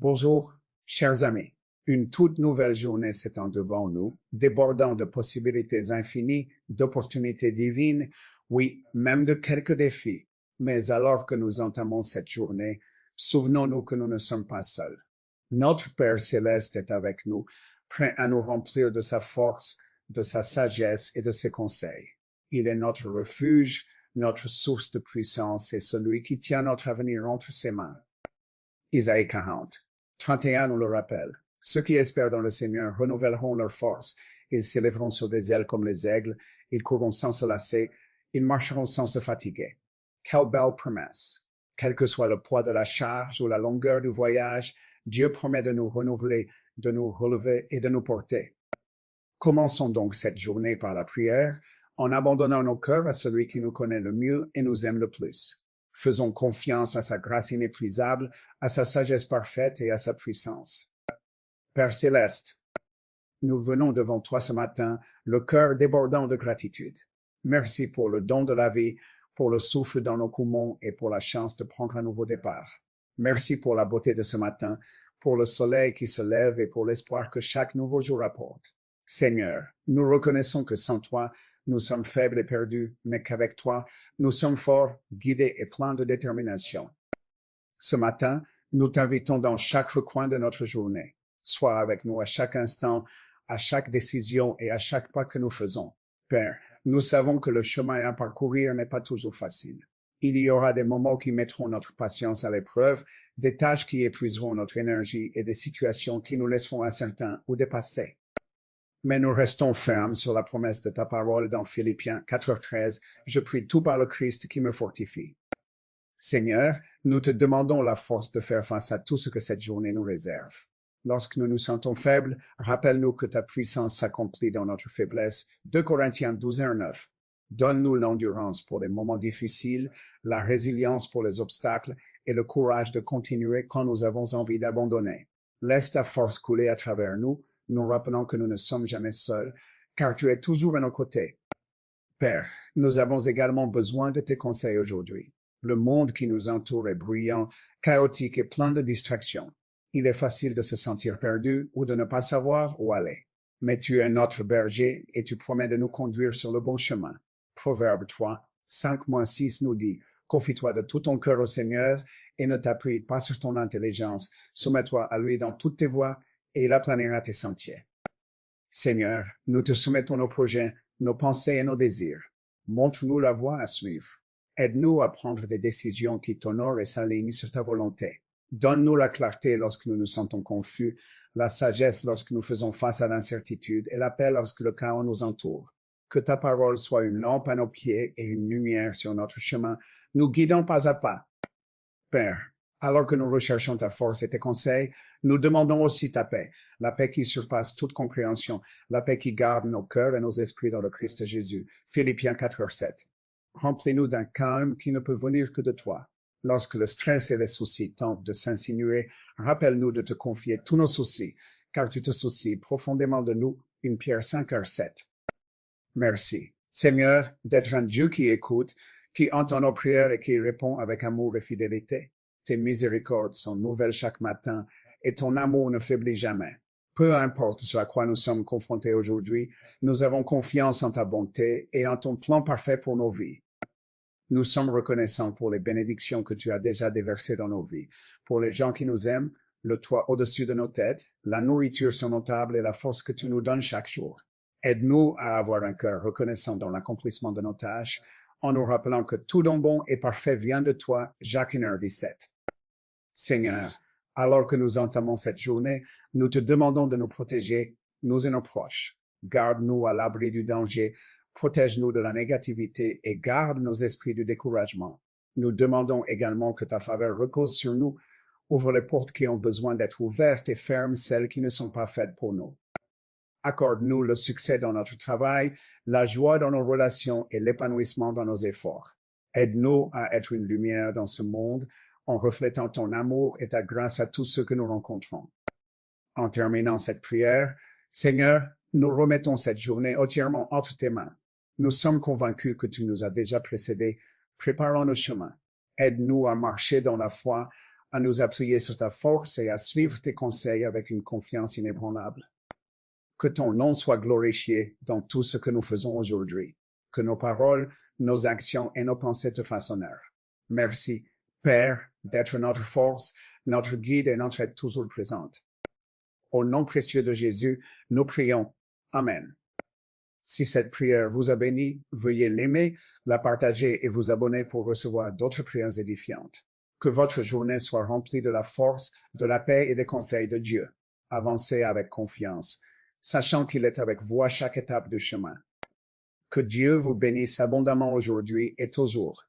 Bonjour, chers amis. Une toute nouvelle journée s'étend devant nous, débordant de possibilités infinies, d'opportunités divines, oui, même de quelques défis. Mais alors que nous entamons cette journée, souvenons-nous que nous ne sommes pas seuls. Notre Père céleste est avec nous, prêt à nous remplir de sa force, de sa sagesse et de ses conseils. Il est notre refuge, notre source de puissance et celui qui tient notre avenir entre ses mains. Isaïe 40, 31 nous le rappelle. Ceux qui espèrent dans le Seigneur renouvelleront leur force. Ils s'élèveront sur des ailes comme les aigles. Ils courront sans se lasser. Ils marcheront sans se fatiguer. Quelle belle promesse! Quel que soit le poids de la charge ou la longueur du voyage, Dieu promet de nous renouveler, de nous relever et de nous porter. Commençons donc cette journée par la prière, en abandonnant nos cœurs à celui qui nous connaît le mieux et nous aime le plus. Faisons confiance à sa grâce inépuisable, à sa sagesse parfaite et à sa puissance. Père céleste, nous venons devant toi ce matin, le cœur débordant de gratitude. Merci pour le don de la vie, pour le souffle dans nos poumons et pour la chance de prendre un nouveau départ. Merci pour la beauté de ce matin, pour le soleil qui se lève et pour l'espoir que chaque nouveau jour apporte. Seigneur, nous reconnaissons que sans toi, nous sommes faibles et perdus, mais qu'avec toi, nous sommes forts, guidés et pleins de détermination. Ce matin, nous t'invitons dans chaque recoin de notre journée. Sois avec nous à chaque instant, à chaque décision et à chaque pas que nous faisons. Père, nous savons que le chemin à parcourir n'est pas toujours facile. Il y aura des moments qui mettront notre patience à l'épreuve, des tâches qui épuiseront notre énergie et des situations qui nous laisseront incertains ou dépassés. Mais nous restons fermes sur la promesse de ta parole dans Philippiens 4:13. Je prie tout par le Christ qui me fortifie. Seigneur, nous te demandons la force de faire face à tout ce que cette journée nous réserve. Lorsque nous nous sentons faibles, rappelle-nous que ta puissance s'accomplit dans notre faiblesse. 2 Corinthiens 12:9. Donne-nous l'endurance pour les moments difficiles, la résilience pour les obstacles et le courage de continuer quand nous avons envie d'abandonner. Laisse ta force couler à travers nous, nous rappelant que nous ne sommes jamais seuls, car tu es toujours à nos côtés. Père, nous avons également besoin de tes conseils aujourd'hui. Le monde qui nous entoure est bruyant, chaotique et plein de distractions. Il est facile de se sentir perdu ou de ne pas savoir où aller. Mais tu es notre berger et tu promets de nous conduire sur le bon chemin. Proverbe 3, 5-6 nous dit, confie-toi de tout ton cœur au Seigneur et ne t'appuie pas sur ton intelligence. Soumets-toi à lui dans toutes tes voies et il aplanira tes sentiers. Seigneur, nous te soumettons nos projets, nos pensées et nos désirs. Montre-nous la voie à suivre. Aide-nous à prendre des décisions qui t'honorent et s'alignent sur ta volonté. Donne-nous la clarté lorsque nous nous sentons confus, la sagesse lorsque nous faisons face à l'incertitude et la paix lorsque le chaos nous entoure. Que ta parole soit une lampe à nos pieds et une lumière sur notre chemin, nous guidant pas à pas. Père, alors que nous recherchons ta force et tes conseils, nous demandons aussi ta paix, la paix qui surpasse toute compréhension, la paix qui garde nos cœurs et nos esprits dans le Christ Jésus. Philippiens 4:7. Remplis-nous d'un calme qui ne peut venir que de toi. Lorsque le stress et les soucis tentent de s'insinuer, rappelle-nous de te confier tous nos soucis, car tu te soucies profondément de nous. 1 Pierre 5:7. Merci, Seigneur, d'être un Dieu qui écoute, qui entend nos prières et qui répond avec amour et fidélité. Tes miséricordes sont nouvelles chaque matin et ton amour ne faiblit jamais. Peu importe ce à quoi nous sommes confrontés aujourd'hui, nous avons confiance en ta bonté et en ton plan parfait pour nos vies. Nous sommes reconnaissants pour les bénédictions que tu as déjà déversées dans nos vies, pour les gens qui nous aiment, le toit au-dessus de nos têtes, la nourriture sur nos tables et la force que tu nous donnes chaque jour. Aide-nous à avoir un cœur reconnaissant dans l'accomplissement de nos tâches, en nous rappelant que tout don bon et parfait vient de toi. Jacques 1:17. Seigneur, alors que nous entamons cette journée, nous te demandons de nous protéger, nous et nos proches. Garde-nous à l'abri du danger, protège-nous de la négativité et garde nos esprits du découragement. Nous demandons également que ta faveur repose sur nous. Ouvre les portes qui ont besoin d'être ouvertes et ferme celles qui ne sont pas faites pour nous. Accorde-nous le succès dans notre travail, la joie dans nos relations et l'épanouissement dans nos efforts. Aide-nous à être une lumière dans ce monde en reflétant ton amour et ta grâce à tous ceux que nous rencontrons. En terminant cette prière, Seigneur, nous remettons cette journée entièrement entre tes mains. Nous sommes convaincus que tu nous as déjà précédés, préparant nos chemins. Aide-nous à marcher dans la foi, à nous appuyer sur ta force et à suivre tes conseils avec une confiance inébranlable. Que ton nom soit glorifié dans tout ce que nous faisons aujourd'hui. Que nos paroles, nos actions et nos pensées te fassent honneur. Merci, Père, d'être notre force, notre guide et notre aide toujours présente. Au nom précieux de Jésus, nous prions. Amen. Si cette prière vous a béni, veuillez l'aimer, la partager et vous abonner pour recevoir d'autres prières édifiantes. Que votre journée soit remplie de la force, de la paix et des conseils de Dieu. Avancez avec confiance, sachant qu'il est avec vous à chaque étape du chemin. Que Dieu vous bénisse abondamment aujourd'hui et toujours.